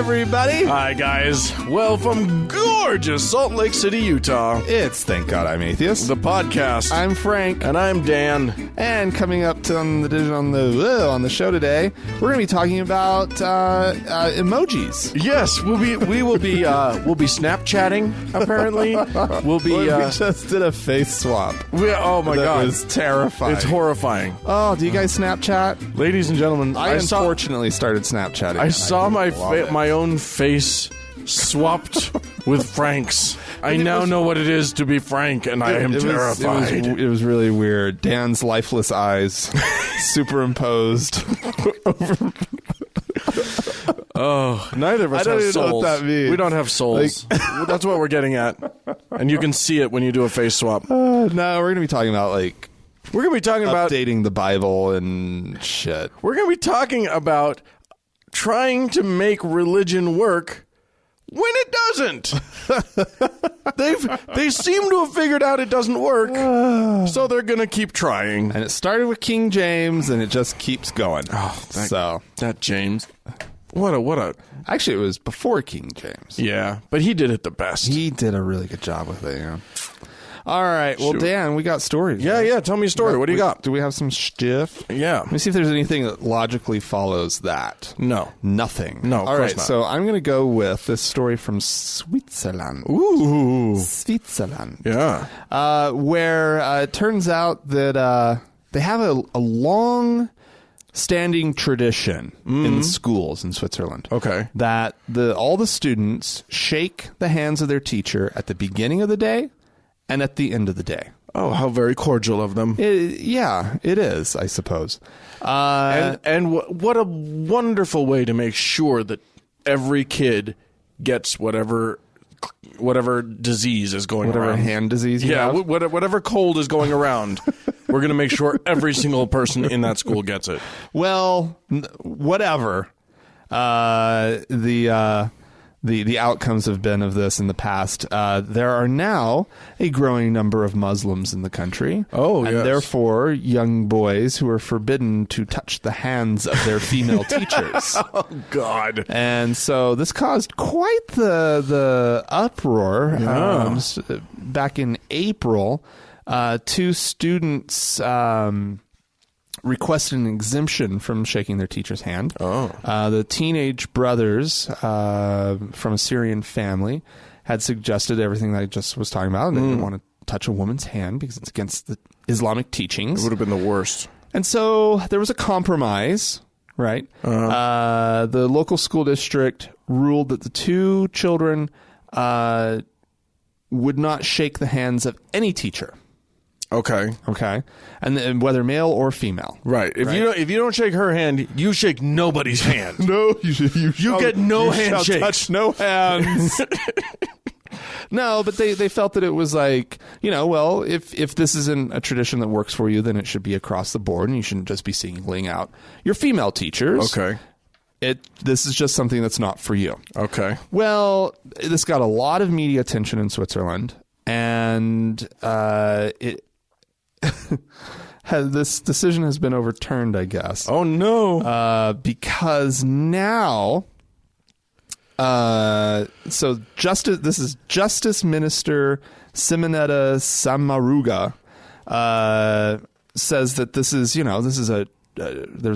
everybody. Hi, guys. Well, from gorgeous Salt Lake City, Utah, It's Thank God I'm Atheist. the podcast. I'm Frank, And I'm Dan. and coming up on the show today, we're going to be talking about emojis. Yes, we'll be Snapchatting. Apparently, we'll be. We just did a face swap. Oh my That God, was terrifying. it's horrifying, Oh, do you guys Snapchat? ladies and gentlemen. I unfortunately started Snapchatting. I saw didn't love it. my own face swapped with Frank's. I now know what it is to be Frank, and I am terrified. It was really weird. Dan's lifeless eyes superimposed. Oh, neither of us I don't have even souls. know what that means. We don't have souls. That's what we're getting at. And you can see it when you do a face swap. No, we're going to be talking about We're going to be talking about updating the Bible and shit. We're going to be talking about trying to make religion work when it doesn't. They seem to have figured out it doesn't work, so they're going to keep trying. And it started with King James, and it just keeps going. That James. What a Actually, it was before King James. yeah, but he did it the best. He did a really good job with it, yeah. All right. Well, Shoot. Dan, we got stories. Yeah, right? yeah. Tell me a story. What do you got? Do we have some stiff? Yeah. Let me see if there's anything that logically follows that. No. Nothing. No, of All course right, not. so I'm going to go with this story from Switzerland. Ooh. Switzerland. Yeah. Where it turns out that they have a long-standing tradition in the schools in Switzerland. Okay. That all the students shake the hands of their teacher at the beginning of the day and at the end of the day. Oh, how very cordial of them. Yeah, it is, I suppose. And what a wonderful way to make sure that every kid gets whatever disease is going Whatever around. hand disease you Yeah, have. whatever cold is going around, we're going to make sure every single person in that school gets it. Well, whatever. The outcomes have been of this in the past. There are now a growing number of Muslims in the country. Oh, and yes. therefore young boys who are forbidden to touch the hands of their female teachers. Oh, God. And so this caused quite the uproar. Yeah. Back in April, two students requested an exemption from shaking their teacher's hand. Oh. The teenage brothers from a Syrian family had suggested everything that I just was talking about, and they didn't want to touch a woman's hand because it's against the Islamic teachings. It would have been the worst. And so there was a compromise, right? The local school district ruled that the two children would not shake the hands of any teacher. Okay. Okay, and whether male or female. Right. If you don't shake her hand, you shake nobody's hand. No, You get no handshakes. Touch no hands. No, but they felt that it was like, well, if this isn't a tradition that works for you, then it should be across the board, and you shouldn't just be singling out your female teachers. Okay. This is just something that's not for you. Okay. Well, this got a lot of media attention in Switzerland, and this decision has been overturned, I guess. Oh, no. Because now, this is Justice Minister Simonetta Samaruga says that this is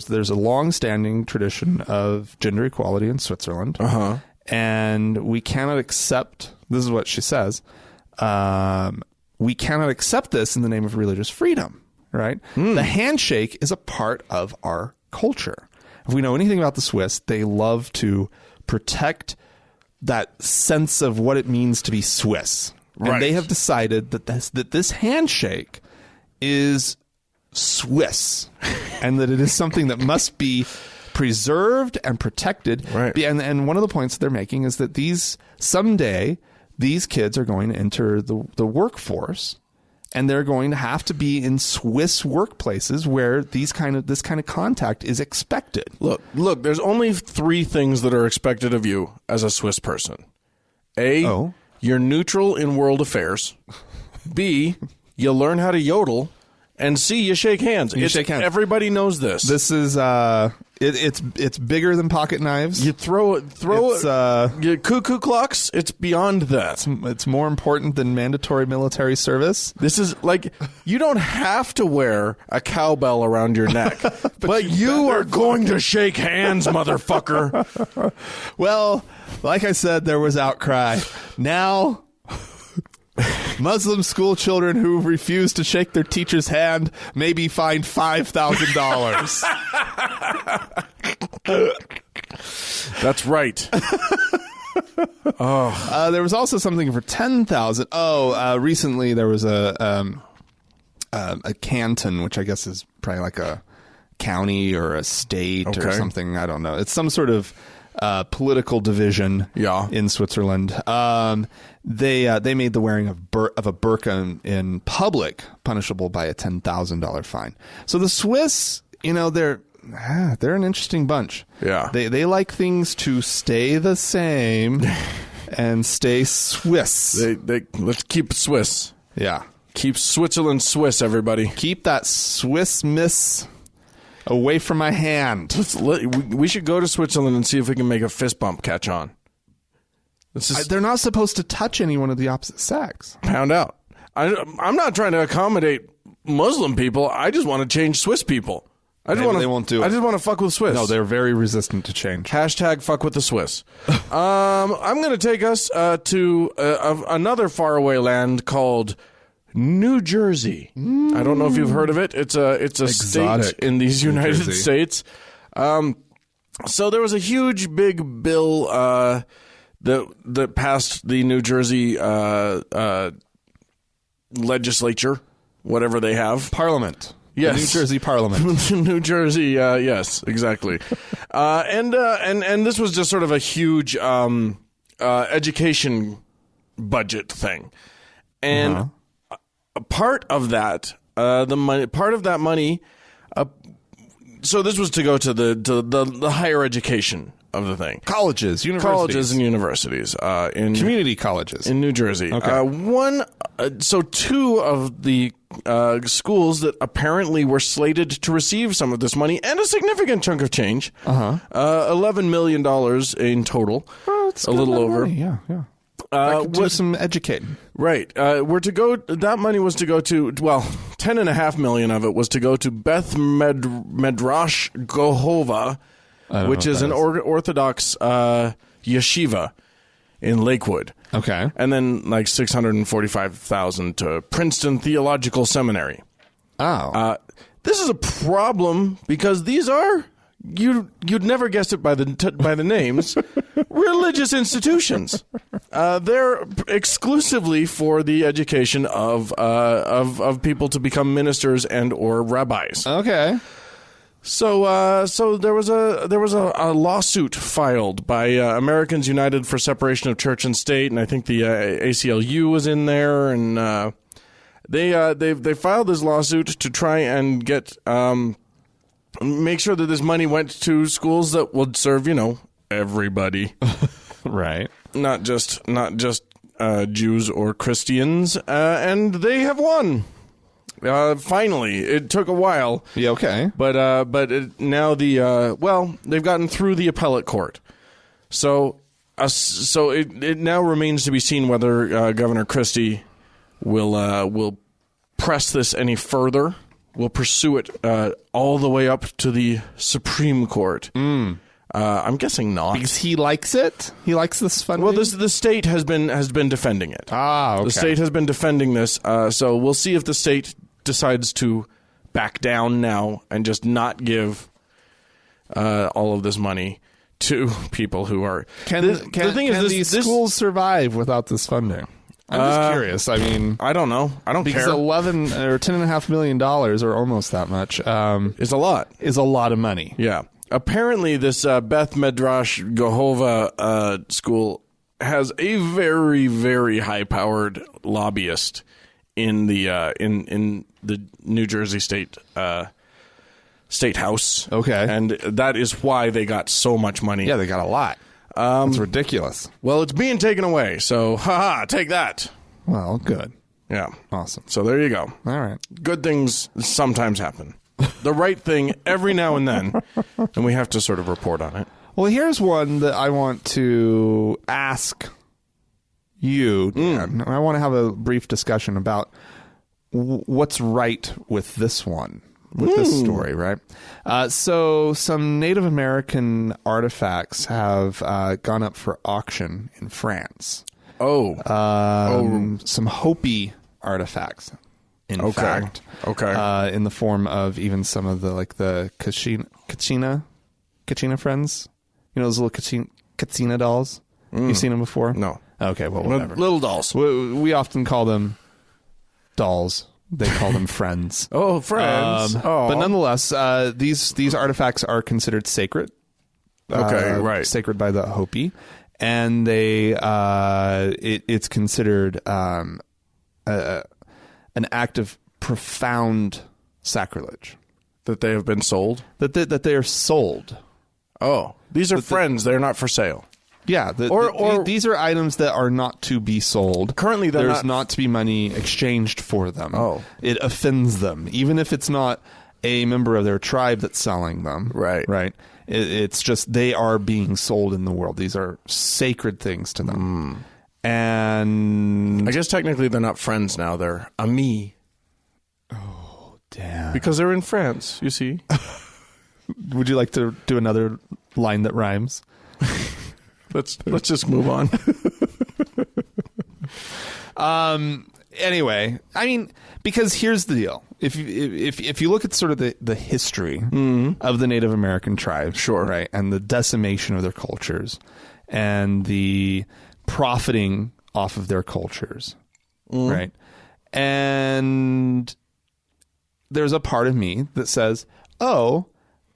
there's a long-standing tradition of gender equality in Switzerland, and we cannot accept. This is what she says. We cannot accept this in the name of religious freedom. Right? The handshake is a part of our culture. If we know anything about the Swiss, they love to protect that sense of what it means to be Swiss. Right. And they have decided that this handshake is Swiss and that it is something that must be preserved and protected. Right. And one of the points that they're making is that someday these kids are going to enter the workforce, and they're going to have to be in Swiss workplaces where this kind of contact is expected. Look, there's only three things that are expected of you as a Swiss person. A, you're neutral in world affairs. B, you learn how to yodel. and C, you shake hands. Shake hands. Everybody knows this. This is it's bigger than pocket knives. You throw cuckoo clocks. It's beyond that. It's more important than mandatory military service. This is like, you don't have to wear a cowbell around your neck, but you are going to shake hands, motherfucker. Well, like I said, there was outcry. Now, Muslim school children who refuse to shake their teacher's hand may be fined $5,000. That's right. There was also something for $10,000. Recently there was a canton, which I guess is probably like a county or a state or something. I don't know. It's some sort of political division in Switzerland. They made the wearing of a burqa in public punishable by a $10,000 fine. So the Swiss, they're an interesting bunch. Yeah. They like things to stay the same and stay Swiss. Let's keep Swiss. Yeah. Keep Switzerland Swiss, everybody. Keep that Swiss miss away from my hand. We should go to Switzerland and see if we can make a fist bump catch on. They're not supposed to touch anyone of the opposite sex. Pound out. I'm not trying to accommodate Muslim people. I just want to change Swiss people. They won't do it. I just want to fuck with Swiss. No, they're very resistant to change. Hashtag fuck with the Swiss. I'm going to take us to another faraway land called New Jersey. I don't know if you've heard of it. It's a Exotic. state in these United States. So there was a huge big bill that passed the New Jersey legislature, whatever they have. Parliament. Yes. The New Jersey Parliament. New Jersey, yes, exactly. And this was just sort of a huge education budget thing. And a part of that, money, so this was to go to the higher education of the thing. Colleges and universities. In community colleges. In New Jersey. Okay. Two of the schools that apparently were slated to receive some of this money and a significant chunk of change, $11 million in total, a little over. Money. Yeah. Do some educating. Right. That money was to go to, $10.5 million of it was to go to Beth Medrash Gohova, which is an Orthodox yeshiva in Lakewood. Okay. And then like $645,000 to Princeton Theological Seminary. Oh. This is a problem because these are, you'd never guess it by the names, religious institutions. They're exclusively for the education of people to become ministers and or rabbis. Okay. So there was a lawsuit filed by Americans United for Separation of Church and State, and I think the ACLU was in there, and they filed this lawsuit to try and get make sure that this money went to schools that would serve everybody, right? Not just Jews or Christians, and they have won. Finally, it took a while. Yeah, okay. But now they've gotten through the appellate court. So it now remains to be seen whether Governor Christie will press this any further. Will pursue it all the way up to the Supreme Court. I'm guessing not, because he likes it. He likes this funding. Well, the state has been defending it. Okay. The state has been defending this. So we'll see if the state decides to back down now and just not give all of this money to people who are. Can these schools survive without this funding? I'm just curious. I mean, I don't know. I don't because care. $10.5 million, or almost that much, is a lot. Is a lot of money. Yeah. Apparently, this Beth Medrash Gohova school has a very, very high-powered lobbyist in the New Jersey State House. Okay, and that is why they got so much money. Yeah, they got a lot. It's ridiculous. Well, it's being taken away, so take that. Well, good. Yeah. Awesome. So there you go. All right. Good things sometimes happen. The right thing every now and then, and we have to sort of report on it. Well, here's one that I want to ask you, Dan. I want to have a brief discussion about what's right with this one, with this story, right? So some Native American artifacts have gone up for auction in France. Some Hopi artifacts, in fact. Okay. In the form of even some of the, like, the Kachina friends. You know those little Kachina dolls? You've seen them before? No. Okay, well, whatever. Little dolls. We often call them dolls. They call them friends. Oh, friends. But nonetheless, these artifacts are considered sacred. Okay, right. Sacred by the Hopi. And it's considered an act of profound sacrilege. That they have been sold? That they are sold. Oh, these are friends. They're not for sale. Yeah, these are items that are not to be sold. Currently, there's not to be money exchanged for them. Oh. It offends them, even if it's not a member of their tribe that's selling them. Right. Right. It's just they are being sold in the world. These are sacred things to them. And I guess technically they're not friends now. They're amis. Oh, damn. Because they're in France, you see. Would you like to do another line that rhymes? Let's just move on. Anyway, I mean, because here's the deal: if you look at sort of the history of the Native American tribes, sure, right, and the decimation of their cultures, and the profiting off of their cultures, right, and there's a part of me that says, oh,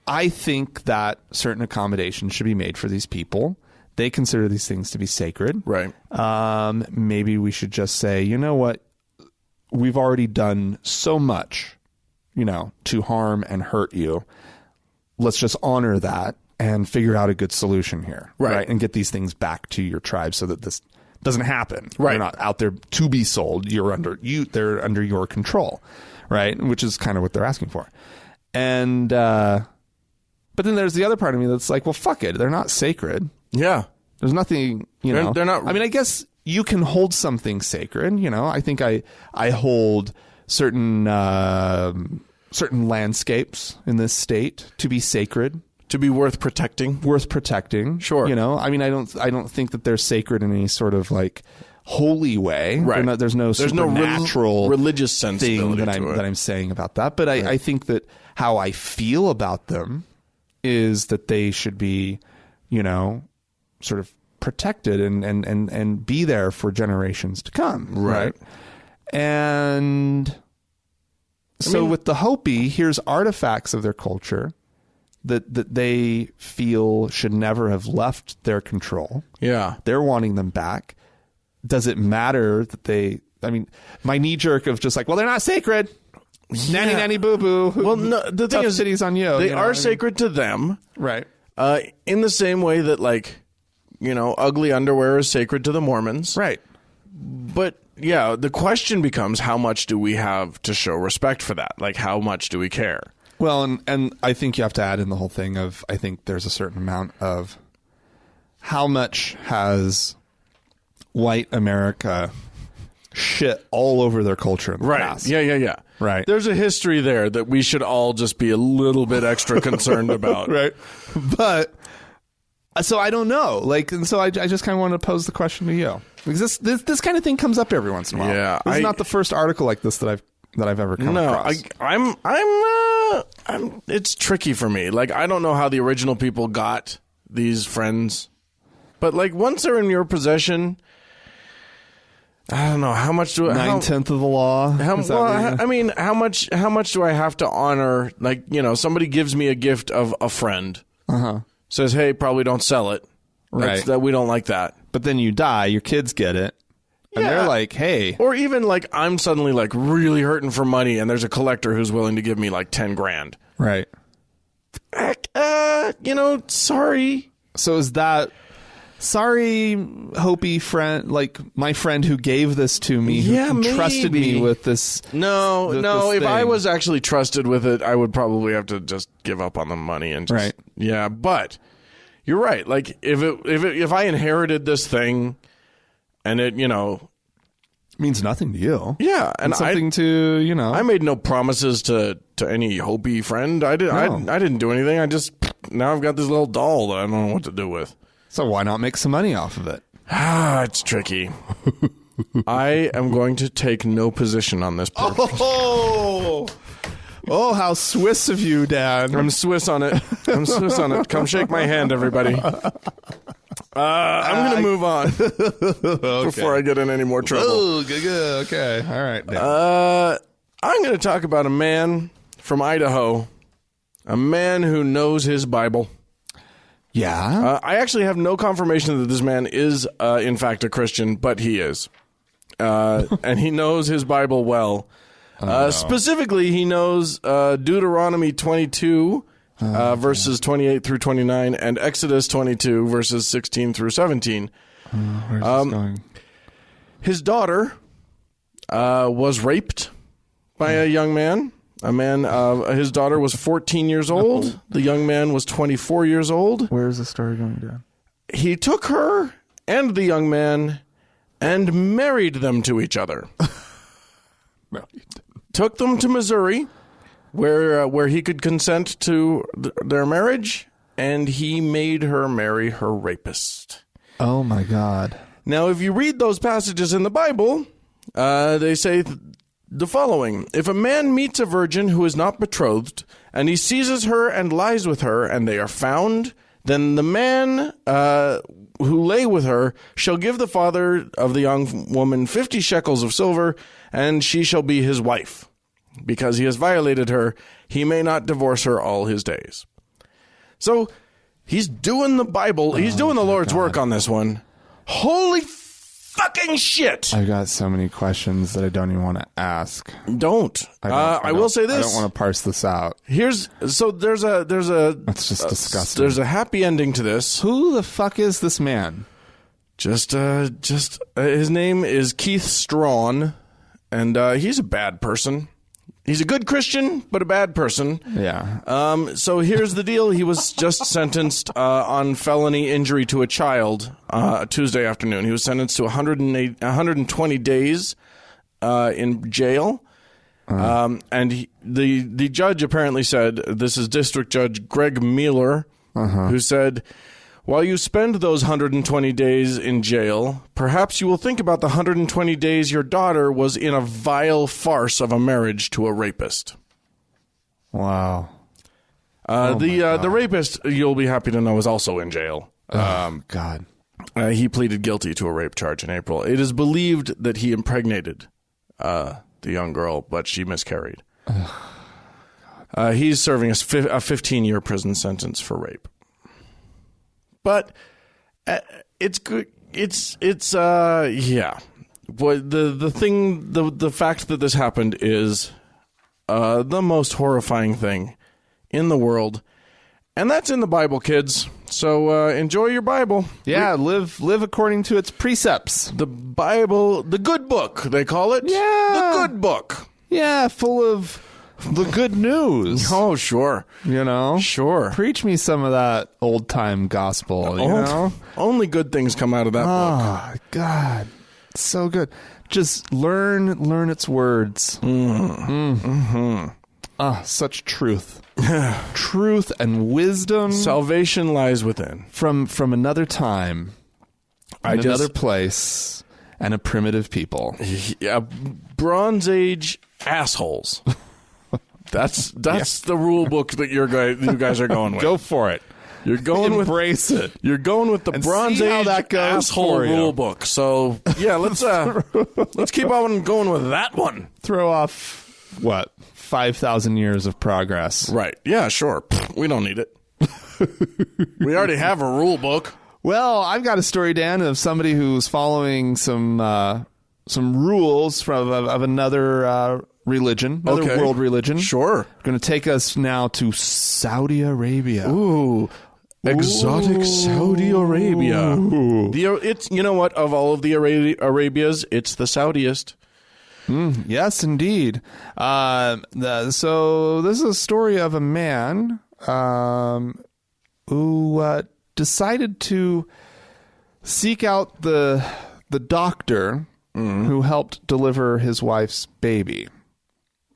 I think that certain accommodations should be made for these people. They consider these things to be sacred. Right. Maybe we should just say, you know what? We've already done so much, to harm and hurt you. Let's just honor that and figure out a good solution here. Right. And get these things back to your tribe so that this doesn't happen. Right. They're not out there to be sold. They're under your control. Right. Which is kind of what they're asking for. And, but then there's the other part of me that's like, well, fuck it. They're not sacred. Yeah. There's nothing, They're not. I mean, I guess you can hold something sacred. I think I hold certain landscapes in this state to be sacred, to be worth protecting. Sure. I mean, I don't think that they're sacred in any sort of like holy way. Right. There's no supernatural religious sensibility thing that I'm saying about that. But I think that how I feel about them is that they should be, sort of protected and be there for generations to come. Right. And so with the Hopi, here's artifacts of their culture that they feel should never have left their control. Yeah. They're wanting them back. Does it matter that my knee jerk of just like, well, they're not sacred. Yeah. Nanny boo boo. Well, no, the thing is, cities on you. They are sacred to them. Right. In the same way that, like, ugly underwear is sacred to the Mormons. Right. But, yeah, the question becomes, how much do we have to show respect for that? Like, how much do we care? Well, and I think you have to add in the whole thing of, I think there's a certain amount of how much has white America shit all over their culture in the past. Yeah. Right. There's a history there that we should all just be a little bit extra concerned about. Right. But so I don't know. Like, and so I just kind of want to pose the question to you. Because this kind of thing comes up every once in a while. Yeah. This is not the first article like this that I've ever come across. I'm it's tricky for me. Like, I don't know how the original people got these friends. But like, once they're in your possession, I don't know how much do 9/10 of the law. How much do I have to honor? Like, somebody gives me a gift of a friend. Says, hey, probably don't sell it. Right. That we don't like that. But then you die, your kids get it, and they're like, hey. Or even like, I'm suddenly like really hurting for money, and there's a collector who's willing to give me like 10 grand. Right. Sorry. So is that Sorry, Hopi friend, like my friend who gave this to me, who trusted me with this. No, if thing. I was actually trusted with it, I would probably have to just give up on the money and just, yeah, but you're right. Like if I inherited this thing and it, means nothing to you. Yeah, and something to, I made no promises to any Hopi friend. I didn't do anything. Now I've got this little doll that I don't know what to do with. So why not make some money off of it? It's tricky. I am going to take no position on this. Oh, how Swiss of you, Dan. I'm Swiss on it. Come shake my hand, everybody. I'm going to move on before I get in any more trouble. Oh, good. Okay. All right. Dan. I'm going to talk about a man from Idaho, a man who knows his Bible. Yeah. I actually have no confirmation that this man is, in fact, a Christian, but he is. And he knows his Bible well. Specifically, he knows Deuteronomy 22, verses 28 through 29, and Exodus 22, verses 16 through 17. Where's this going? His daughter was raped by a young man. His daughter was 14 years old. No. The young man was 24 years old. Where's the story going down? He took her and the young man and married them to each other. Took them to Missouri, where he could consent to their marriage, and he made her marry her rapist. Oh, my God. Now, if you read those passages in the Bible, they say the following. If a man meets a virgin who is not betrothed, and he seizes her and lies with her, and they are found, then the man who lay with her shall give the father of the young woman 50 shekels of silver, and she shall be his wife. Because he has violated her, he may not divorce her all his days. So he's doing the Bible. He's doing the Lord's work on this one. Holy fucking shit! I've got so many questions that I don't even want to ask. Don't. I will say this. I don't want to parse this out. There's a. That's just disgusting. There's a happy ending to this. Who the fuck is this man? His name is Keith Strawn, and he's a bad person. He's a good Christian, but a bad person. Yeah. So here's the deal. He was just sentenced on felony injury to a child Tuesday afternoon. He was sentenced to 120 days in jail. And the judge apparently said, this is District Judge Greg Mueller, who said, while you spend those 120 days in jail, perhaps you will think about the 120 days your daughter was in a vile farce of a marriage to a rapist. Wow. The rapist, you'll be happy to know, is also in jail. God. He pleaded guilty to a rape charge in April. It is believed that he impregnated the young girl, but she miscarried. He's serving a 15-year prison sentence for rape. But it's good. Yeah. But the fact that this happened is the most horrifying thing in the world, and that's in the Bible, kids. So enjoy your Bible. Yeah, live according to its precepts. The Bible, the good book, they call it. Yeah, the good book. Yeah, full of the good news. Oh, sure. Sure. Preach me some of that old-time gospel, you know? Only good things come out of that book. Oh, God. So good. Just learn its words. Such truth. Truth and wisdom. Salvation lies within. From another time, another place, and a primitive people. Yeah, Bronze Age assholes. That's the rule book that you guys are going with. Go for it. You're going Embrace it. You're going with the Bronze Age asshole rule book. So yeah, let's keep on going with that one. Throw off what 5,000 years of progress. Right? Yeah, sure. We don't need it. We already have a rule book. Well, I've got a story, Dan, of somebody who's following some rules of another religion, another world religion. Sure. Going to take us now to Saudi Arabia. Ooh. Exotic Saudi Arabia. It's, you know what? Of all of the Arabias, it's the Saudiest. Yes, indeed. So this is a story of a man who decided to seek out the doctor who helped deliver his wife's baby.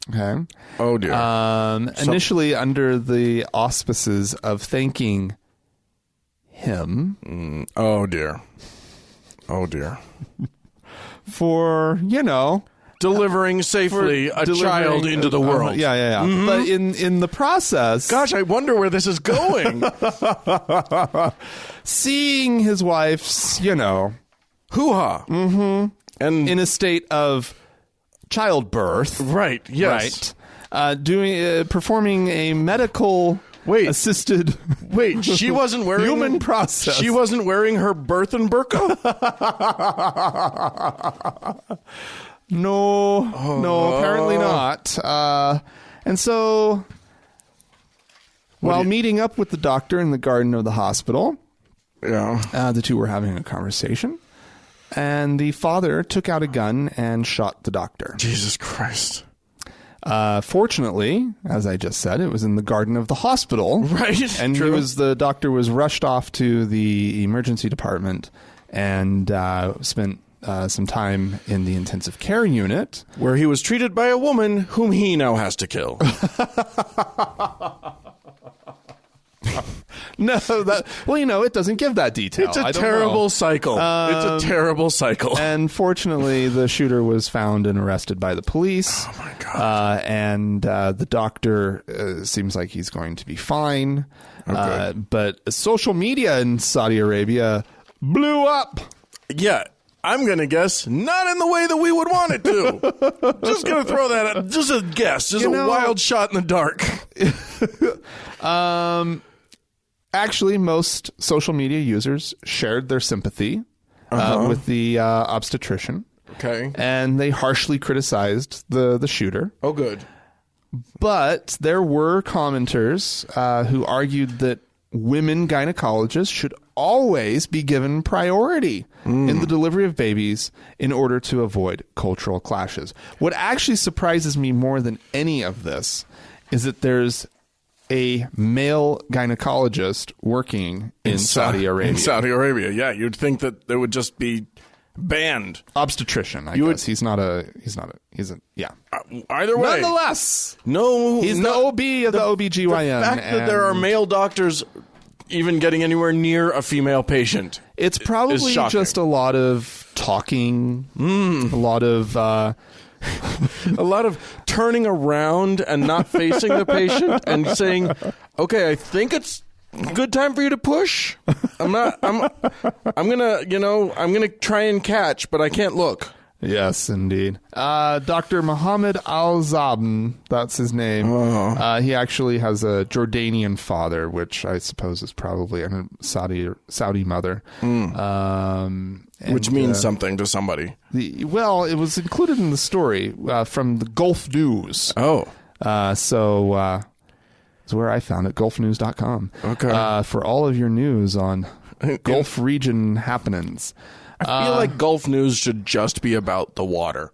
Okay. Oh dear. Initially under the auspices of thanking him. Oh dear. For, delivering safely a child into the world. Yeah. Mm-hmm. But in the process, gosh, I wonder where this is going. Seeing his wife's, hoo-ha. Mm-hmm. And in a state of childbirth. Right, yes. Right. Performing a medical assisted she wasn't wearing human process. She wasn't wearing her birth and burqa? No, apparently not. And so, while meeting up with the doctor in the garden of the hospital, the two were having a conversation, and the father took out a gun and shot the doctor. Jesus Christ. Fortunately, as I just said, it was in the garden of the hospital. Right. And the doctor was rushed off to the emergency department and spent some time in the intensive care unit, where he was treated by a woman whom he now has to kill. No, it doesn't give that detail. It's a terrible cycle. It's a terrible cycle. And fortunately, the shooter was found and arrested by the police. Oh my God. And the doctor seems like he's going to be fine. Okay. But social media in Saudi Arabia blew up. Yeah. I'm going to guess not in the way that we would want it to. Just going to throw that out. Just a guess. Just a wild shot in the dark. Actually, most social media users shared their sympathy with the obstetrician. Okay. And they harshly criticized the shooter. Oh, good. But there were commenters who argued that women gynecologists should always be given priority in the delivery of babies in order to avoid cultural clashes. What actually surprises me more than any of this is that there's a male gynecologist working in Saudi Arabia. In Saudi Arabia, yeah. You'd think that it would just be banned. Obstetrician, I guess. He's a yeah. Either way. Nonetheless. He's the OB of the OBGYN. The fact that there are male doctors even getting anywhere near a female patient. It's probably just a lot of talking, a lot of turning around and not facing the patient and saying, "Okay, I think it's a good time for you to push. I'm gonna try and catch, but I can't look." Yes, indeed. Dr. Mohammed Al-Zabn, that's his name. He actually has a Jordanian father, which I suppose is probably a Saudi mother. Which means something to somebody. It was included in the story from the Gulf News. Oh. So it's where I found it, gulfnews.com. Okay. For all of your news on Gulf region happenings. I feel like Gulf News should just be about the water.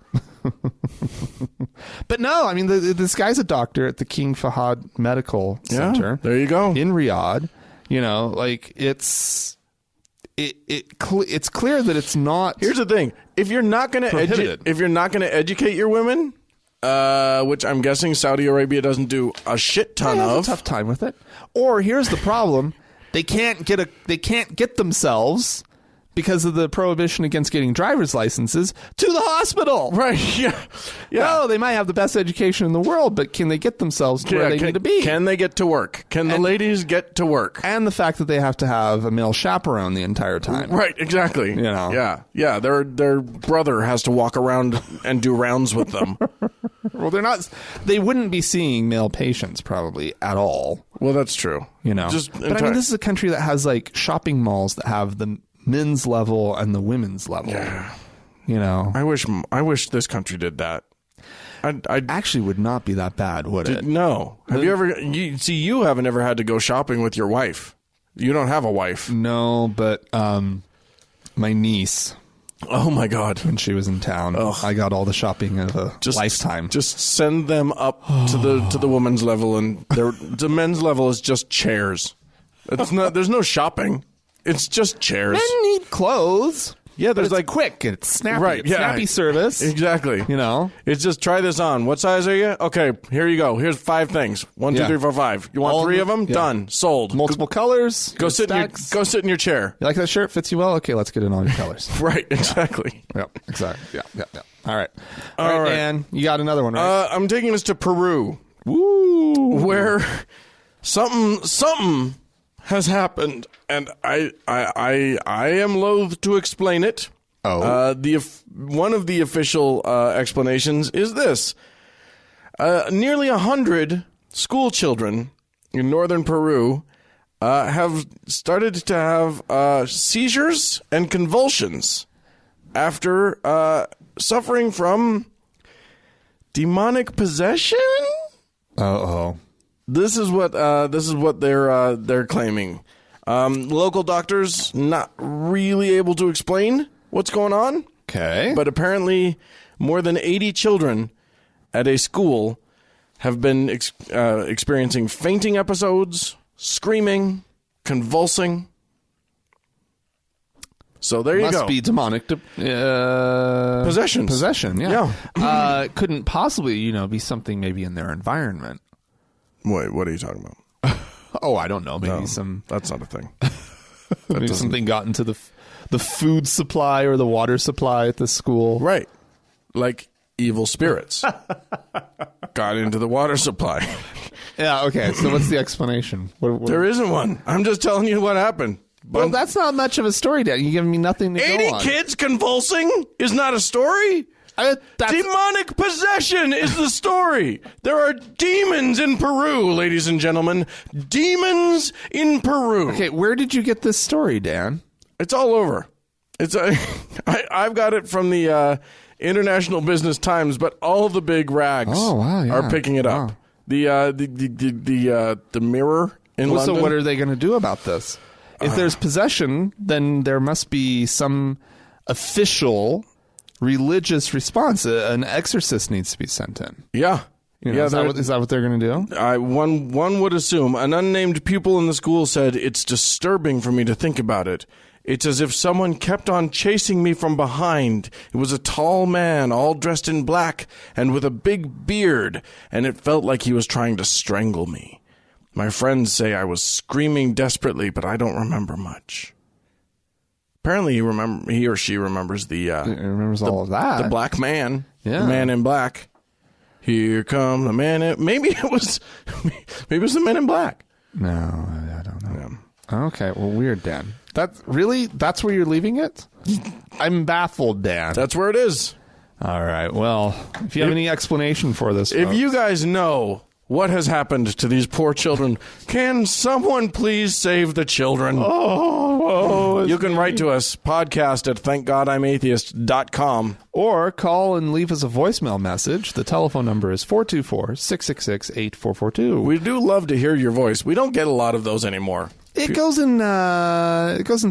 But no, I mean, this guy's a doctor at the King Fahad Medical Center. There you go. In Riyadh. It's clear that it's not. Here's the thing: if you're not going to educate your women, which I'm guessing Saudi Arabia doesn't do a shit ton of, a tough time with it. Or here's the problem: they can't get themselves, because of the prohibition against getting driver's licenses, to the hospital. Right, yeah. No, they might have the best education in the world, but can they get themselves to where they need to be? Can they get to work? Can the ladies get to work? And the fact that they have to have a male chaperone the entire time. Right, exactly. Yeah. Their brother has to walk around and do rounds with them. Well, they wouldn't be seeing male patients probably at all. Well, that's true. This is a country that has like shopping malls that have the men's level and the women's level. Yeah. I wish this country did that. I actually would not be that bad, would it? No. Have you ever? You haven't ever had to go shopping with your wife. You don't have a wife. No, but my niece. Oh, my God. When she was in town, I got all the shopping of a lifetime. Just send them up to the woman's level, and the men's level is just chairs. It's not. There's no shopping. It's just chairs. Men need clothes. Yeah, there's like quick. It's snappy. Right, It's snappy service. Exactly. You know, it's just try this on. What size are you? Okay, here you go. Here's 5 things. 1, 2, 3, 4, 5. You want all 3 of them? Yeah. Done. Sold. Multiple colors. Go sit in your chair. You like that shirt? Fits you well? Okay, let's get in all your colors. Right. Exactly. Yeah. Exactly. Yeah. All right. All right, Dan. You got another one, right? I'm taking us to Peru. Woo! Where something has happened, and I am loath to explain it. Oh. One of the official explanations is this. Nearly 100 school children in northern Peru have started to have seizures and convulsions after suffering from demonic possession. Uh-oh. This is what they're claiming. Local doctors not really able to explain what's going on. Okay. But apparently more than 80 children at a school have been experiencing fainting episodes, screaming, convulsing. So there you go. Must be demonic possessions. Possession, yeah. Couldn't possibly, be something maybe in their environment. Wait, what are you talking about? Oh, I don't know. Maybe that's not a thing. Maybe something got into the food supply or the water supply at the school. Right. Like evil spirits got into the water supply. Yeah, okay. So what's the explanation? There isn't one. I'm just telling you what happened. Well, that's not much of a story, Dan. You're giving me nothing to go on. 80 kids convulsing is not a story? Demonic possession is the story. There are demons in Peru, ladies and gentlemen. Demons in Peru. Okay, where did you get this story, Dan? It's all over. I've got it from the International Business Times, but all the big rags are picking it up. Wow. The Mirror in London. So what are they going to do about this? If there's possession, then there must be some official religious response. An exorcist needs to be sent in. Yeah. Is that what they're going to do? One would assume. An unnamed pupil in the school said, "It's disturbing for me to think about it. It's as if someone kept on chasing me from behind. It was a tall man, all dressed in black and with a big beard, and it felt like he was trying to strangle me. My friends say I was screaming desperately, but I don't remember much." Apparently, he or she remembers he remembers all of that. The black man, the man in black. Here come the man. Maybe it was the Man in Black. No, I don't know. Yeah. Okay, well, weird, Dan. That's where you're leaving it? I'm baffled, Dan. That's where it is. All right. Well, if you have any explanation for this, if folks, you guys know what has happened to these poor children, can someone please save the children? You can write to us, podcast at thankgodimatheist.com. Or call and leave us a voicemail message. The telephone number is 424-666-8442. We do love to hear your voice. We don't get a lot of those anymore. It goes in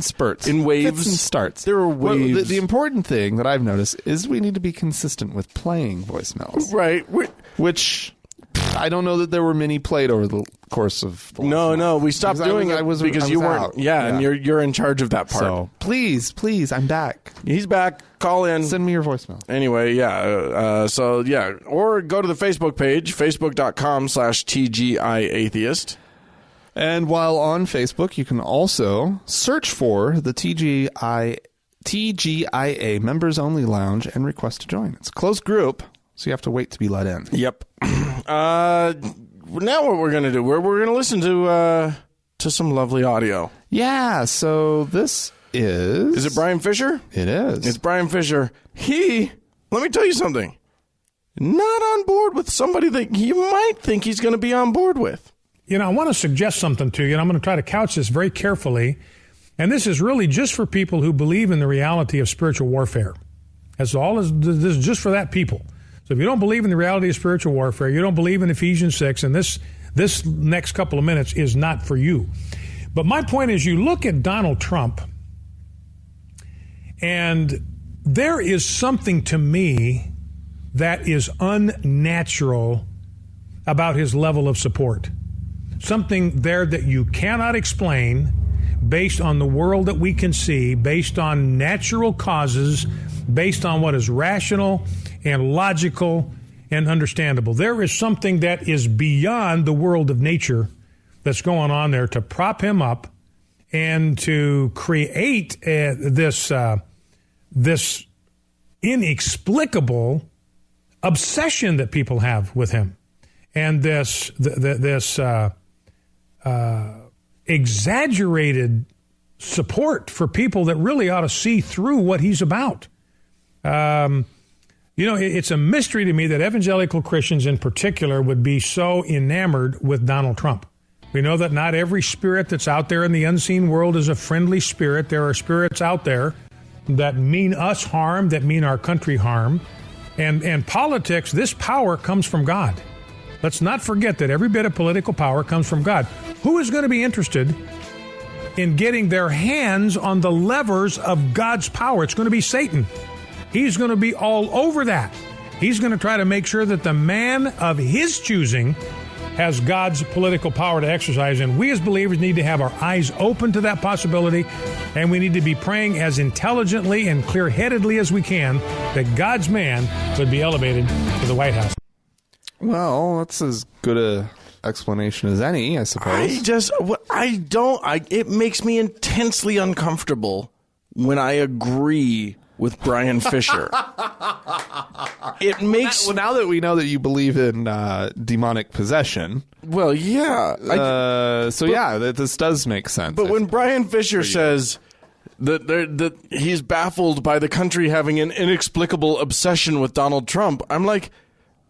spurts. In waves. Fits and starts. There are waves. Well, the important thing that I've noticed is we need to be consistent with playing voicemails. Right. Which I don't know that there were many played over the course of the last No, we stopped doing it because you weren't. Out. Yeah, and you're in charge of that part. So please, I'm back. He's back. Call in. Send me your voicemail. Anyway, yeah. Or go to the Facebook page, facebook.com/TGIAtheist. And while on Facebook, you can also search for the TGIA Members Only Lounge and request to join. It's a closed group, so you have to wait to be let in. Yep. Now what we're going to do, we're going to listen to some lovely audio. Yeah, so this is... Is it Brian Fisher? It is. It's Brian Fisher. Let me tell you something, not on board with somebody that you might think he's going to be on board with. I want to suggest something to you, and I'm going to try to couch this very carefully. And this is really just for people who believe in the reality of spiritual warfare. This is just for that people. So if you don't believe in the reality of spiritual warfare, you don't believe in Ephesians 6, and this next couple of minutes is not for you. But my point is, you look at Donald Trump, and there is something to me that is unnatural about his level of support. Something there that you cannot explain based on the world that we can see, based on natural causes, based on what is rational and logical and understandable. There is something that is beyond the world of nature that's going on there to prop him up and to create this inexplicable obsession that people have with him, and this exaggerated support for people that really ought to see through what he's about. It's a mystery to me that evangelical Christians in particular would be so enamored with Donald Trump. We know that not every spirit that's out there in the unseen world is a friendly spirit. There are spirits out there that mean us harm, that mean our country harm. And politics, this power comes from God. Let's not forget that every bit of political power comes from God. Who is going to be interested in getting their hands on the levers of God's power? It's going to be Satan. He's going to be all over that. He's going to try to make sure that the man of his choosing has God's political power to exercise. And we as believers need to have our eyes open to that possibility. And we need to be praying as intelligently and clear-headedly as we can that God's man would be elevated to the White House. Well, that's as good a explanation as any, I suppose. It makes me intensely uncomfortable when I agree with Brian Fisher. It makes... Well, now that we know that you believe in demonic possession... Well, yeah. This does make sense. But when Brian Fisher says that he's baffled by the country having an inexplicable obsession with Donald Trump, I'm like,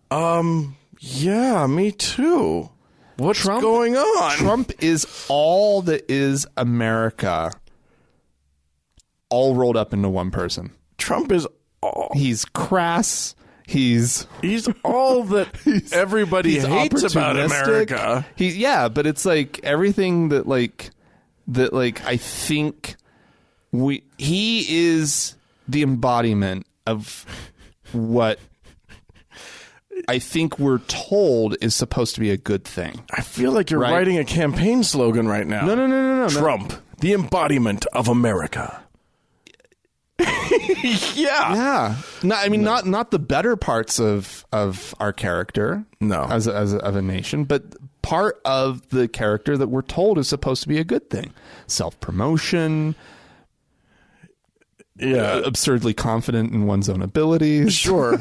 yeah, me too. What's going on? Trump is all that is America, all rolled up into one person. Trump is all... He's crass. He's all that everybody hates about America. But it's like everything that I think he is the embodiment of what I think we're told is supposed to be a good thing. I feel like you're writing a campaign slogan right now. No. Trump, the embodiment of America. Yeah. No, I mean, not the better parts of our character. No. As a nation, but part of the character that we're told is supposed to be a good thing. Self-promotion. Yeah. Absurdly confident in one's own abilities. Sure.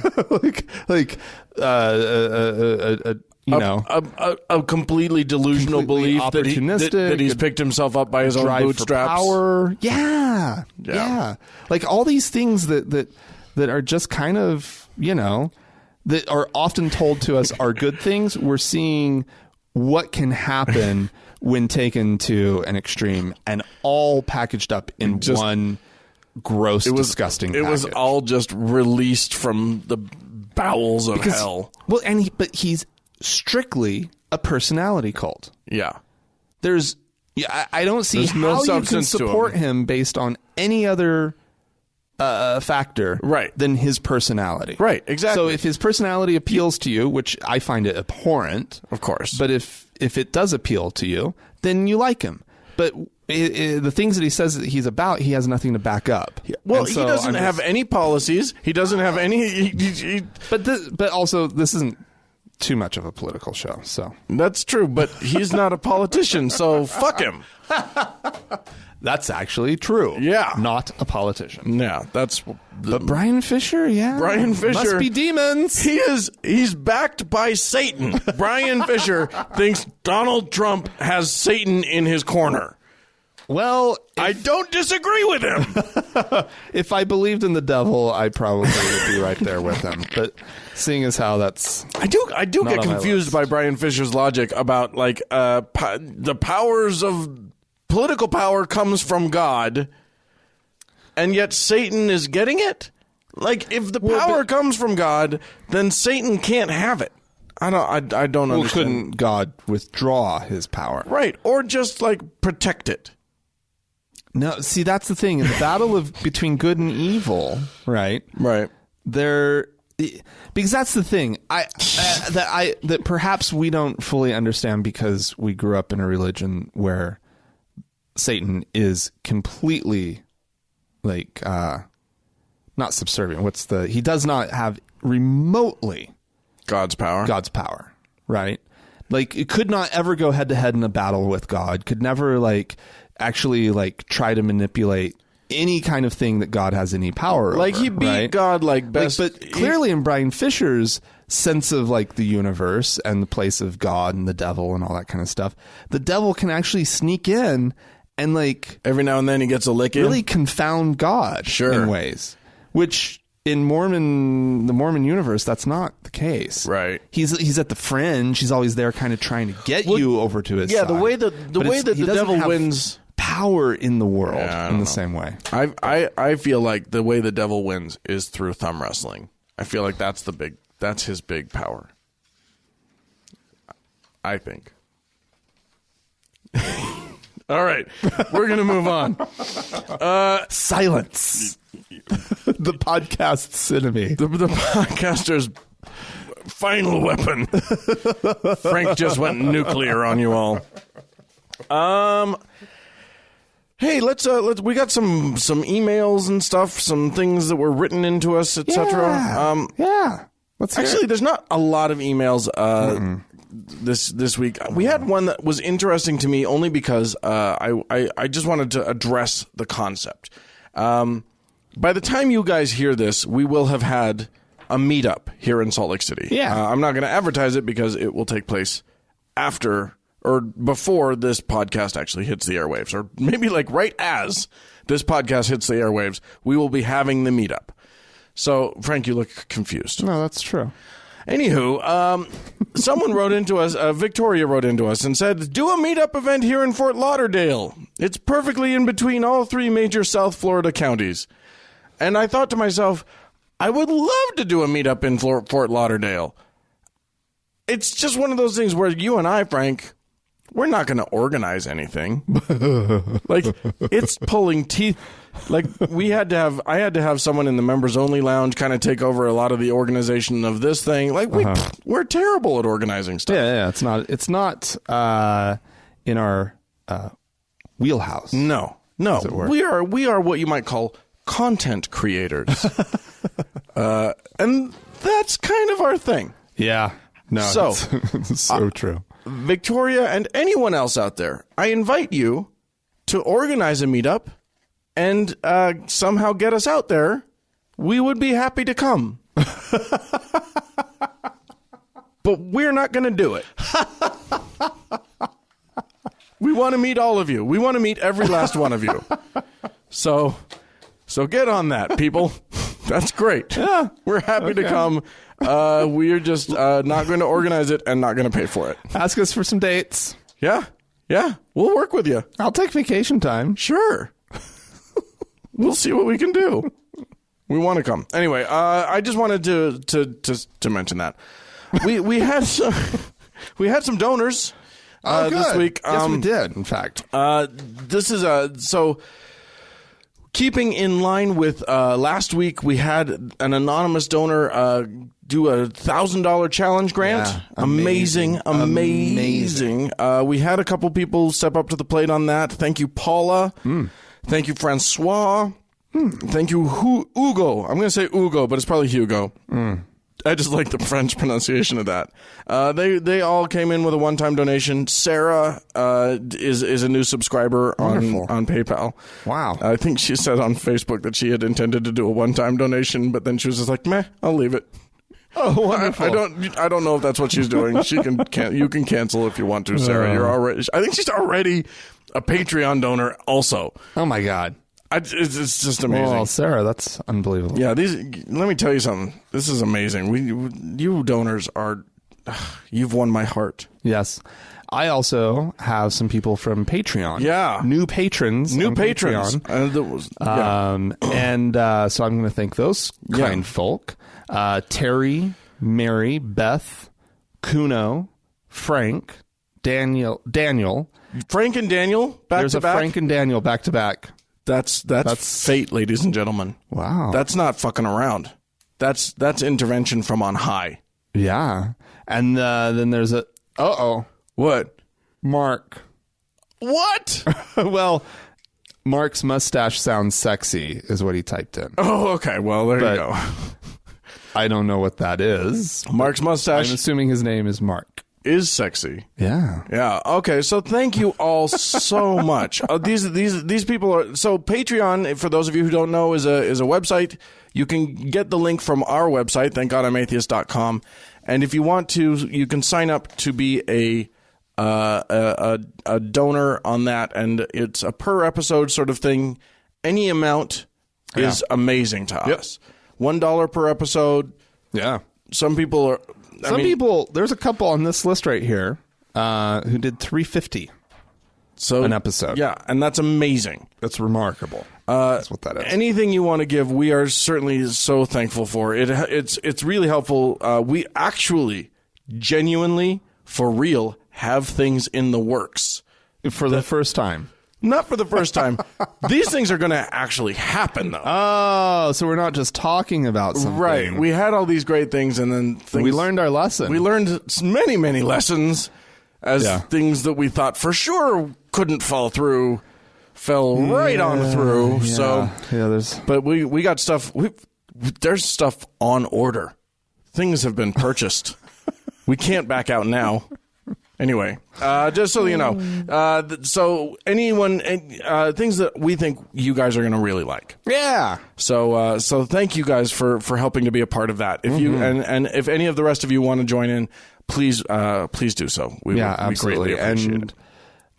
A completely delusional belief that he's picked himself up by his own bootstraps. Power. Yeah. Like all these things that are just kind of, that are often told to us are good things. We're seeing what can happen when taken to an extreme and all packaged up in one gross, disgusting package. It was all just released from the bowels of hell. Well, but he's strictly a personality cult. Yeah. I don't see how you can support him based on any other factor than his personality. Right, exactly. So if his personality appeals to you, which I find it abhorrent, of course, but if it does appeal to you, then you like him. But the things that he says that he's about, he has nothing to back up. Well, he doesn't have any policies. He doesn't have any... But also, this isn't too much of a political show, so... That's true, but he's not a politician, so fuck him. That's actually true. Yeah. Not a politician. Yeah, that's... But Brian Fisher, yeah. Brian Fisher... Must be demons. He's backed by Satan. Brian Fisher thinks Donald Trump has Satan in his corner. Well, I don't disagree with him. If I believed in the devil, I probably would be right there with him. But seeing as how that's... I do get confused by Brian Fisher's logic about, the powers of... Political power comes from God, and yet Satan is getting it? Like, if the power comes from God, then Satan can't have it. I don't understand. Couldn't God withdraw his power? Right, or just like protect it. No, see, that's the thing. In the battle between good and evil, right? Right. Because that's the thing that perhaps we don't fully understand because we grew up in a religion where Satan is completely like not subservient. He does not have remotely God's power, right? Like it could not ever go head to head in a battle with God. Could never like actually like try to manipulate any kind of thing that God has any power over. Like he beat right? God like best. But clearly in Brian Fisher's sense of like the universe and the place of God and the devil and all that kind of stuff, the devil can actually sneak in and like every now and then he gets a lick in. Really confound God in ways. Which in the Mormon universe, that's not the case. Right. He's at the fringe. He's always there kind of trying to get you over to his side. The way that the devil wins power in the world in the same way. I feel like the way the devil wins is through thumb wrestling. I feel like that's his big power. I think. All right, we're going to move on. Silence. The podcast's enemy. The podcaster's final weapon. Frank just went nuclear on you all. Hey, let's we got some emails and stuff, some things that were written into us, etc. Let's actually, there's not a lot of emails this week. We had one that was interesting to me only because I just wanted to address the concept. By the time you guys hear this, we will have had a meetup here in Salt Lake City. Yeah. I'm not going to advertise it because it will take place after or before this podcast actually hits the airwaves, or maybe like right as this podcast hits the airwaves, we will be having the meetup. So, Frank, you look confused. No, that's true. Anywho, someone wrote into us, Victoria wrote into us and said, do a meetup event here in Fort Lauderdale. It's perfectly in between all three major South Florida counties. And I thought to myself, I would love to do a meetup in Fort Lauderdale. It's just one of those things where you and I, Frank, we're not going to organize anything. Like, it's pulling teeth. Like, I had to have someone in the members only lounge kind of take over a lot of the organization of this thing. Like, we're terrible at organizing stuff. Yeah. It's not in our wheelhouse. No. We are what you might call content creators. And that's kind of our thing. Yeah. No, so, it's so true. Victoria and anyone else out there, I invite you to organize a meetup and somehow get us out there. We would be happy to come. But we're not going to do it. We want to meet all of you. We want to meet every last one of you. So get on that, people. That's great. Yeah. We're happy to come. We're just not going to organize it and not going to pay for it. Ask us for some dates. Yeah. We'll work with you. I'll take vacation time. Sure. We'll see what we can do. We want to come. Anyway, I just wanted to mention that. We had some donors this week. Yes, we did, in fact. This is so keeping in line with last week, we had an anonymous donor do a $1,000 challenge grant. Yeah, amazing. We had a couple people step up to the plate on that. Thank you, Paula. Thank you, Francois. Thank you, Hugo. I'm going to say Hugo, but it's probably Hugo. I just like the French pronunciation of that. They all came in with a one-time donation. Sarah is a new subscriber on PayPal. Wow. I think she said on Facebook that she had intended to do a one-time donation, but then she was just like, meh, I'll leave it. Oh, wonderful. I don't know if that's what she's doing. You can cancel if you want to, Sarah. I think she's already a Patreon donor also. Oh my God. It's just amazing. Well, Sarah, that's unbelievable. Yeah, let me tell you something. This is amazing. You donors you've won my heart. Yes. I also have some people from Patreon. Yeah. New patrons. New on patrons. Patreon. So I'm going to thank those kind folk. Terry, Mary, Beth, Kuno, Frank, Daniel. Frank and Daniel back There's to a back. Frank and Daniel back to back. That's fate, ladies and gentlemen. Wow. That's not fucking around. That's intervention from on high. Yeah. And then there's a... What? Mark. What? Well, Mark's mustache sounds sexy is what he typed in. Oh, okay. Well, there you go. I don't know what that is. Mark's mustache I'm assuming his name is Mark. is sexy. Yeah. Yeah. Okay. So thank you all so much. These people are so Patreon. For those of you who don't know, is a website. You can get the link from our website, thankgodimatheist.com. And if you want to, you can sign up to be a donor on that, and it's a per episode sort of thing. Any amount is amazing to us. $1 per episode. Yeah. Some people are. People. There's a couple on this list right here who did $3.50 an episode. Yeah, and that's amazing. That's remarkable. That's what that is. Anything you want to give, we are certainly so thankful for. It's really helpful. We actually, genuinely, for real, have things in the works. For the first time. Not for the first time. These things are going to actually happen, though. Oh, so we're not just talking about something. Right. We had all these great things, and then we learned our lesson. We learned many, many lessons as things that we thought for sure couldn't fall through. Fell right on through. So but we got stuff. There's stuff on order. Things have been purchased. We can't back out now. Anyway, just so you know, so anyone, things that we think you guys are going to really like. Yeah. So thank you guys for helping to be a part of that. If you and if any of the rest of you want to join in, please do so. We absolutely. greatly appreciate it.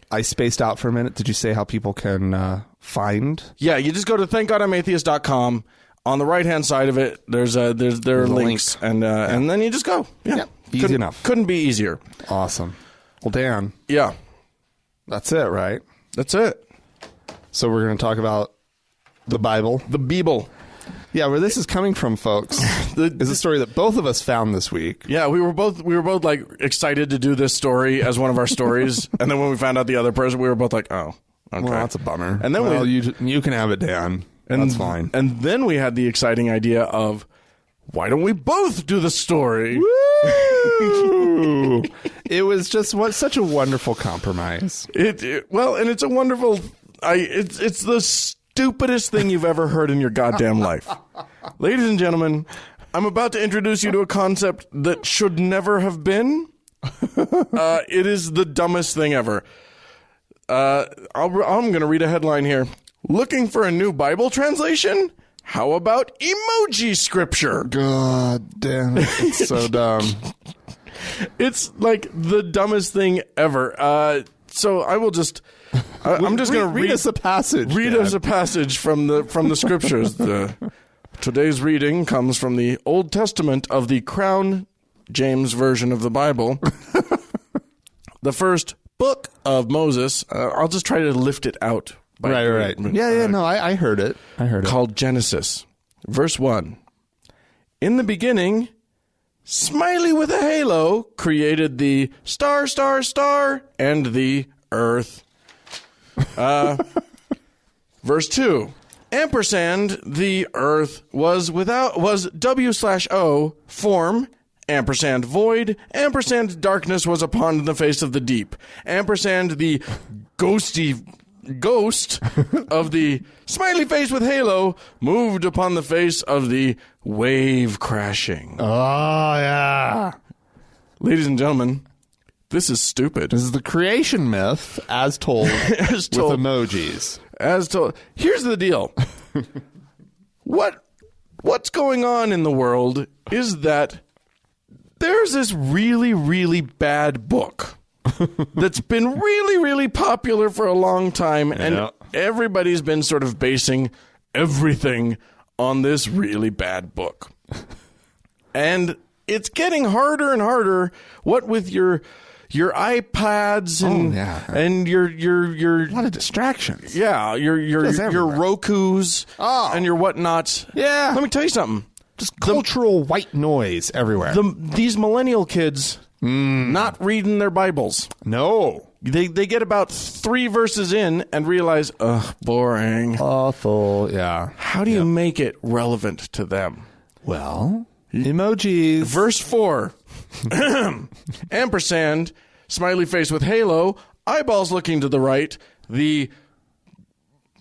I spaced out for a minute. Did you say how people can find? Yeah, you just go to thankgodimatheist.com. On the right-hand side of it, there are links, and then you just go. Yeah, easy enough. Couldn't be easier. Awesome. Well, Dan. Yeah. That's it, right? That's it. So we're going to talk about the Bible. The Bible. Yeah, where this is coming from, folks, is a story that both of us found this week. Yeah, we were both like excited to do this story as one of our stories, and then when we found out the other person, we were both like, "Oh, okay, well, that's a bummer." And then you can have it, Dan. That's fine. And then we had the exciting idea of, why don't we both do the story? Woo! It was just such a wonderful compromise. And it's a wonderful. It's the stupidest thing you've ever heard in your goddamn life. Ladies and gentlemen, I'm about to introduce you to a concept that should never have been. It is the dumbest thing ever. I'm going to read a headline here. Looking for a new Bible translation? How about emoji scripture? God damn it. It's so dumb. It's like the dumbest thing ever. So I will just... I'm just going to read us a passage. Read us a passage from the scriptures. Today's reading comes from the Old Testament of the Crown James version of the Bible. The first book of Moses. I'll just try to lift it out. Right. No, I heard it. Called Genesis. Verse 1. In the beginning, Smiley with a halo created the star, and the earth. Verse 2. Ampersand, the earth was W/O form, ampersand void, ampersand darkness was upon the face of the deep, ampersand the ghost of the smiley face with halo moved upon the face of the wave crashing. Oh, yeah. Ladies and gentlemen, this is stupid. This is the creation myth as told, with emojis. As told. Here's the deal. What's going on in the world is that there's this really, really bad book that's been really, really popular for a long time, and everybody's been sort of basing everything on this really bad book. And it's getting harder and harder, what with your iPads and your a lot of distractions. Yeah, your Rokus and your whatnots. Yeah. Let me tell you something. Just cultural white noise everywhere. These millennial kids, Not reading their Bibles. No. They get about 3 verses in and realize, ugh, boring. Awful. Yeah. How do you make it relevant to them? Well, emojis. Verse 4. Ampersand, smiley face with halo, eyeballs looking to the right, the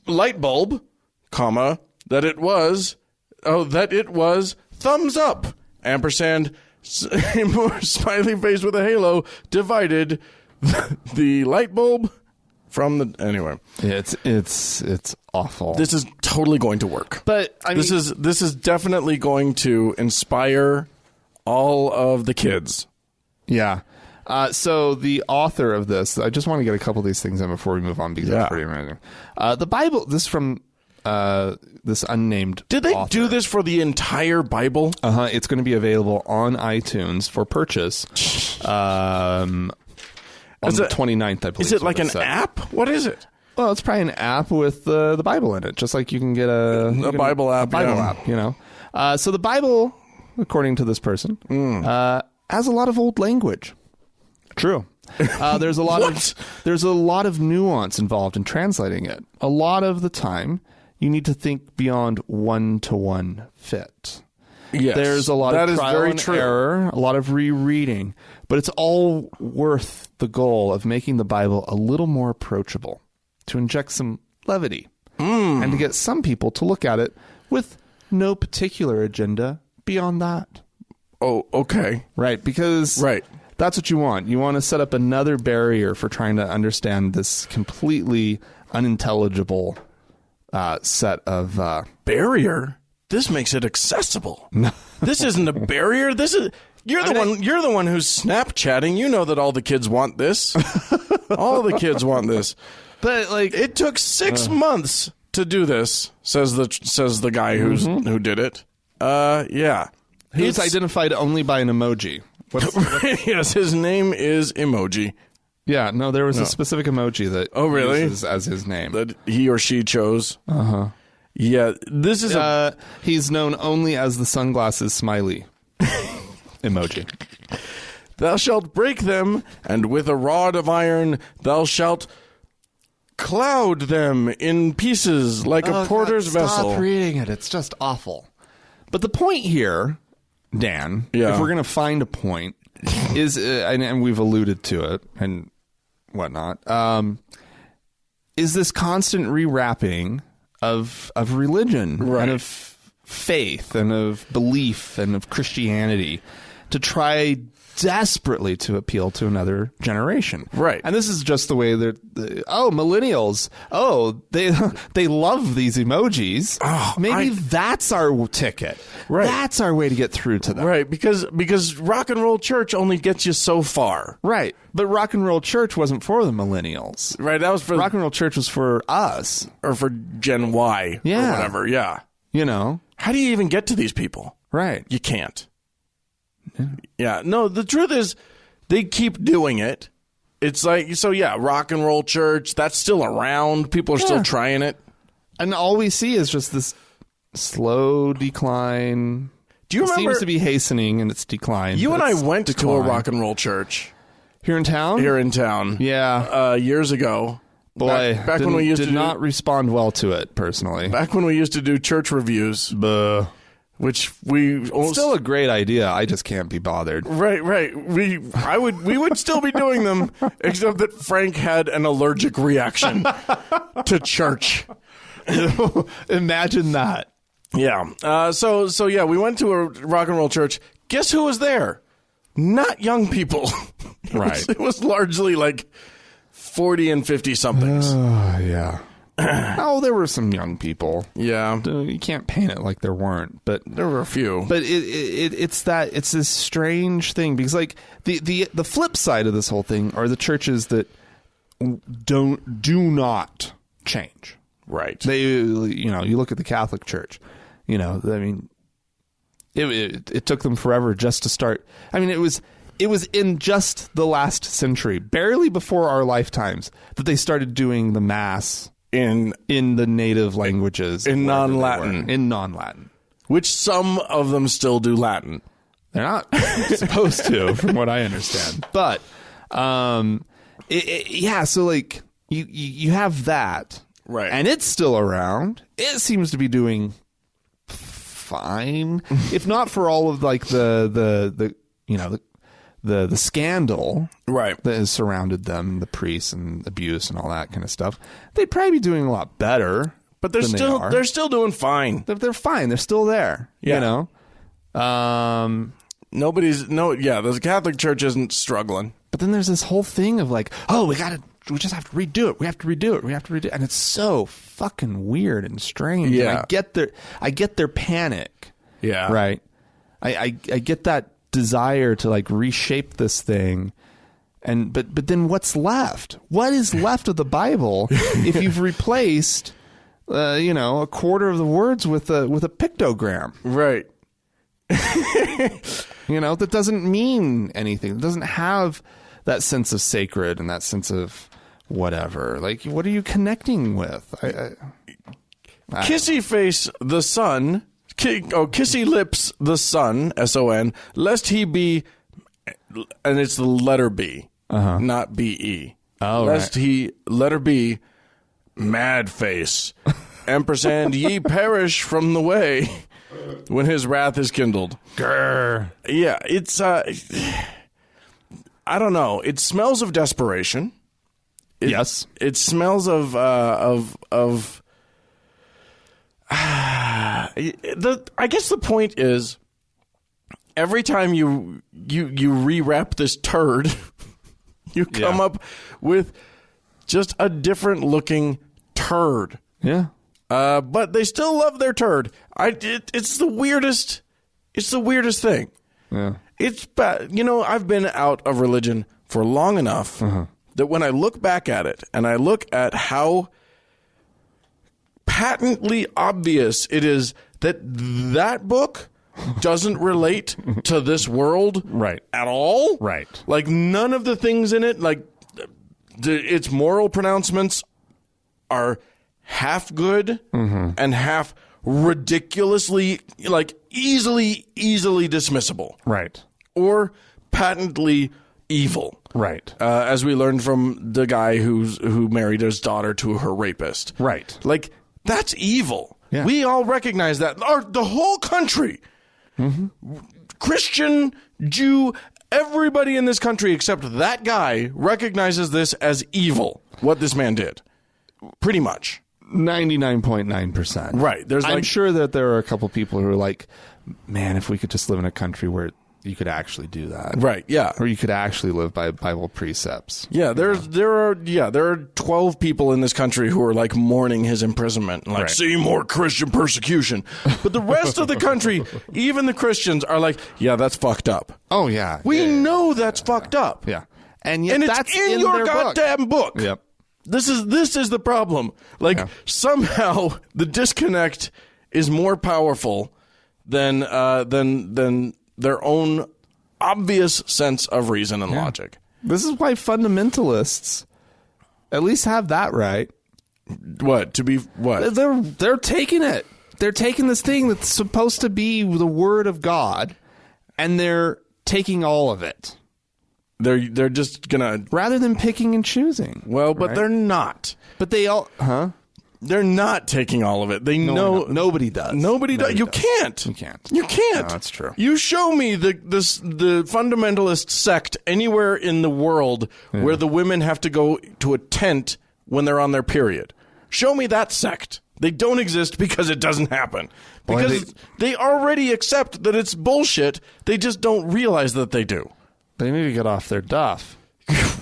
light bulb, comma, that it was thumbs up. Ampersand, smiley face with a halo, divided the light bulb from the... Anyway. It's awful. This is totally going to work. But, I mean... This is definitely going to inspire all of the kids. Yeah. So the author of this, I just want to get a couple of these things in before we move on because it's pretty amazing. The Bible, this is from this unnamed Did they author. do this for the entire Bible? It's going to be available on iTunes for purchase on the 29th, I believe. Is it like an app? What is it? Well, it's probably an app with the Bible in it, just like you can get a Bible app. A Bible app, you know. So the Bible, according to this person, has a lot of old language. True. There's a lot of nuance involved in translating it. A lot of the time, you need to think beyond one-to-one fit. Yes, there's a lot that of trial and error, a lot of rereading, but it's all worth the goal of making the Bible a little more approachable, to inject some levity, and to get some people to look at it with no particular agenda beyond that. Oh, okay. Right, because that's what you want. You want to set up another barrier for trying to understand this completely unintelligible set of... Barrier? This makes it accessible. This isn't a barrier. This is... You're the one who's Snapchatting. You know that all the kids want this. All the kids want this. But like, it took 6 months to do this, says the guy who did it. Yeah. He's identified only by an emoji. Yes, his name is Emoji. Yeah, no, there was a specific emoji that uses as his name. That he or she chose. Uh-huh. Yeah, this is he's known only as the sunglasses smiley emoji. Thou shalt break them, and with a rod of iron thou shalt cloud them in pieces like a porter's vessel. Stop reading it. It's just awful. But the point here, Dan, if we're going to find a point, is, and we've alluded to it and whatnot, is this constant rewrapping of religion and of faith and of belief and of Christianity to try desperately to appeal to another generation. Right. And this is just the way that, millennials, they love these emojis. Oh, maybe that's our ticket. Right. That's our way to get through to them. Right, because rock and roll church only gets you so far. Right. But rock and roll church wasn't for the millennials. Right, that was for... Rock and roll church was for us. Or for Gen Y. Yeah. Or whatever, yeah. You know? How do you even get to these people? Right. You can't. Yeah, no, the truth is, they keep doing it. It's like, rock and roll church, that's still around. People are still trying it. And all we see is just this slow decline. Do you remember? It seems to be hastening in its decline. You and I went to a rock and roll church. Here in town? Here in town. Yeah. Years ago. Boy, back when we used to not respond well to it, personally. Back when we used to do church reviews. Buh. Which we still a great idea. I just can't be bothered. Right. We would still be doing them, except that Frank had an allergic reaction to church. Imagine that. Yeah. So we went to a rock and roll church. Guess who was there? Not young people. Right. It was largely like 40 and 50 somethings. Yeah. There were some young people. Yeah, you can't paint it like there weren't, but there were a few. But it's this strange thing because like the flip side of this whole thing are the churches that do not change. Right. They you look at the Catholic Church. I mean, it took them forever just to start. I mean, it was in just the last century, barely before our lifetimes, that they started doing the Mass in the native languages, in non-Latin, which some of them still do Latin. They're not supposed to, from what I understand. But, yeah, so, like, you have that. Right. And it's still around. It seems to be doing fine. If not for all of, like, the scandal Right. that has surrounded them, the priests and abuse and all that kind of stuff, they'd probably be doing a lot better. But they're still doing fine. They're fine. They're still there. Yeah. You know? The Catholic Church isn't struggling. But then there's this whole thing of like, oh, we just have to redo it. We have to redo it. And it's so fucking weird and strange. Yeah. And I get their panic. Yeah. Right. I get that desire to like reshape this thing. But then what's left? What is left of the Bible if you've replaced a quarter of the words with a pictogram? Right. That doesn't mean anything. It doesn't have that sense of sacred and that sense of whatever. Like, what are you connecting with? Kissy face the son, kissy lips the son, S-O-N, lest he be, and it's the letter B, not B-E. Oh, lest right. he, letter B, mad face, ampersand ye perish from the way when his wrath is kindled. Grr. Yeah, it's, I don't know. It smells of desperation. Yes. It smells I guess the point is every time you rewrap this turd, you come up with just a different looking turd. Yeah. But they still love their turd. It's the weirdest. It's the weirdest thing. Yeah. It's bad. I've been out of religion for long enough that when I look back at it and I look at how patently obvious it is that book doesn't relate to this world Right. at all. Right. Like none of the things in it, like its moral pronouncements are half good and half ridiculously, like easily dismissible. Right. Or patently evil. Right. As we learned from the guy who married his daughter to her rapist. Right. Like, that's evil. Yeah. We all recognize that. The whole country, Christian, Jew, everybody in this country except that guy recognizes this as evil, what this man did. Pretty much. 99.9%. Right. I'm sure that there are a couple people who are like, man, if we could just live in a country where you could actually do that. Right, yeah. Or you could actually live by Bible precepts. Yeah, there are 12 people in this country who are like mourning his imprisonment, like see more Christian persecution. But the rest of the country, even the Christians, are like, yeah, that's fucked up. Oh yeah, we know that's fucked up. Yeah, and yet and that's it's in your their goddamn book. Yep. This is the problem. Like somehow the disconnect is more powerful than their own obvious sense of reason and logic. This is why fundamentalists at least have that right. What? To be what? They're taking it. They're taking this thing that's supposed to be the word of God, and they're taking all of it. They're just gonna rather than picking and choosing. Well, but they're not. But they all, They're not taking all of it. They know nobody does. Nobody does. You can't. You can't. You can't. No, that's true. You show me the fundamentalist sect anywhere in the world where the women have to go to a tent when they're on their period. Show me that sect. They don't exist because it doesn't happen. Because they already accept that it's bullshit. They just don't realize that they do. They need to get off their duff.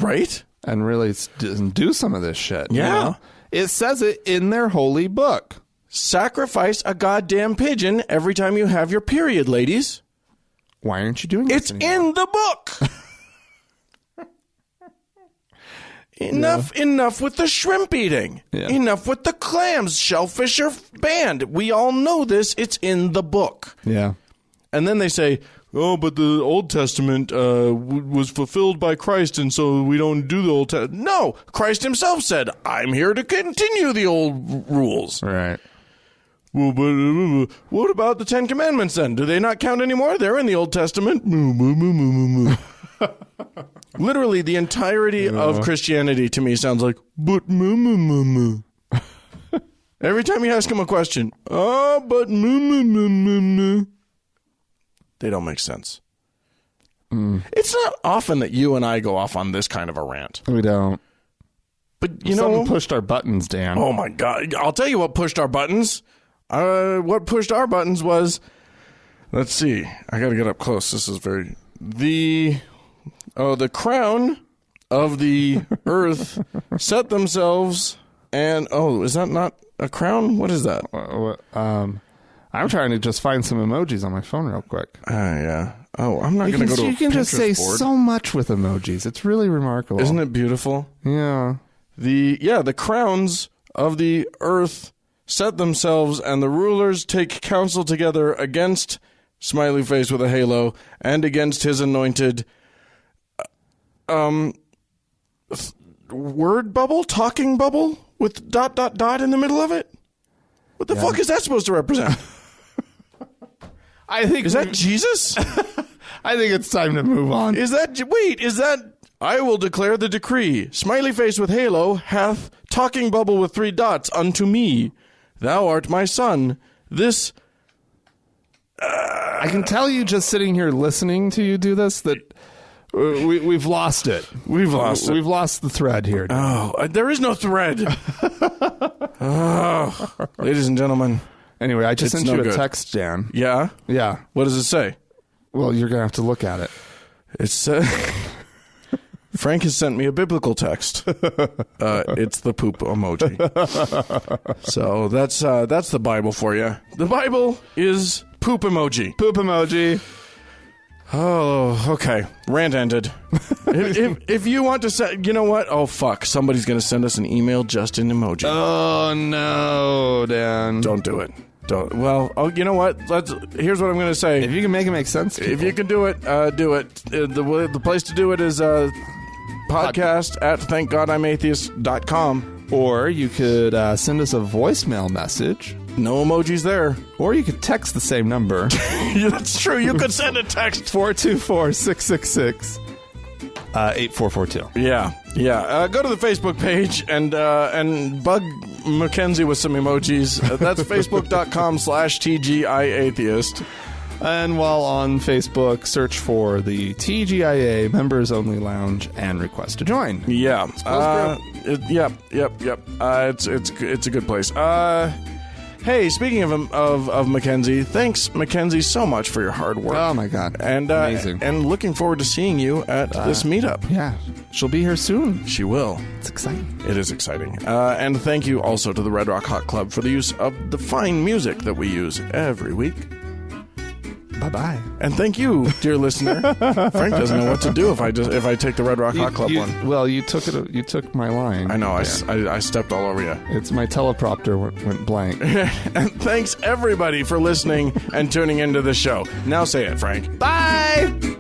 Right? And really do some of this shit. Yeah. You know? It says it in their holy book. Sacrifice a goddamn pigeon every time you have your period, ladies. Why aren't you doing it? It's in the book. Enough with the shrimp eating. Yeah. Enough with the clams. Shellfish are banned. We all know this. It's in the book. Yeah. And then they say, oh, but the Old Testament was fulfilled by Christ, and so we don't do the Old Testament. No, Christ himself said, I'm here to continue the old rules. Right. Well, but what about the Ten Commandments then? Do they not count anymore? They're in the Old Testament. Literally, the entirety of Christianity to me sounds like, but every time you ask them a question, but they don't make sense. It's not often that you and I go off on this kind of a rant. We don't. But, you Something know, pushed our buttons, Dan. oh my God. I'll tell you what pushed our buttons. What pushed our buttons was, let's see. I got to get up close. This is the crown of the earth set themselves and, is that not a crown? What is that? I'm trying to just find some emojis on my phone real quick. Yeah. Oh, I'm not going to go to a You can just say board. so much with emojis. It's really remarkable. Isn't it beautiful? Yeah. The crowns of the earth set themselves, and the rulers take counsel together against smiley face with a halo and against his anointed word bubble, talking bubble with ... in the middle of it. What the fuck is that supposed to represent? Is that Jesus? I think it's time to move on. Is that I will declare the decree. Smiley face with halo hath talking bubble with 3 dots unto me. Thou art my son. This... I can tell you just sitting here listening to you do this that we've lost it. We've lost the thread here. There is no thread. Ladies and gentlemen. Anyway, I just sent you a text, Dan. Yeah? Yeah. What does it say? Well, you're going to have to look at it. It says... Frank has sent me a biblical text. It's the poop emoji. So that's the Bible for you. The Bible is poop emoji. Poop emoji. Oh, okay. Rant ended. if you want to say, you know what? Oh, fuck. Somebody's going to send us an email just in emoji. Oh, no, Dan. Don't do it. Don't. Well, you know what? Here's what I'm going to say. If you can make it make sense to people. If you can do it, do it. The place to do it is podcast at thankgodimatheist.com. Or you could send us a voicemail message. No emojis there. Or you could text the same number. That's true. You could send a text. 424-666-8442. Yeah. Go to the Facebook page and bug Mackenzie with some emojis. That's facebook.com/TGIAtheist. And while on Facebook, search for the TGIA Members Only Lounge and request to join. Yeah. Yep. It's a good place. Hey, speaking of Mackenzie, thanks, Mackenzie, so much for your hard work. Oh, my God. And amazing. And looking forward to seeing you at this meetup. Yeah. She'll be here soon. She will. It's exciting. It is exciting. And thank you also to the Red Rock Hot Club for the use of the fine music that we use every week. Bye-bye. And thank you, dear listener. Frank doesn't know what to do if I take the Red Rock Hot Club one. Well, you took my line. I know. I stepped all over you. It's my teleprompter went blank. And thanks everybody for listening and tuning into the show. Now say it, Frank. Bye.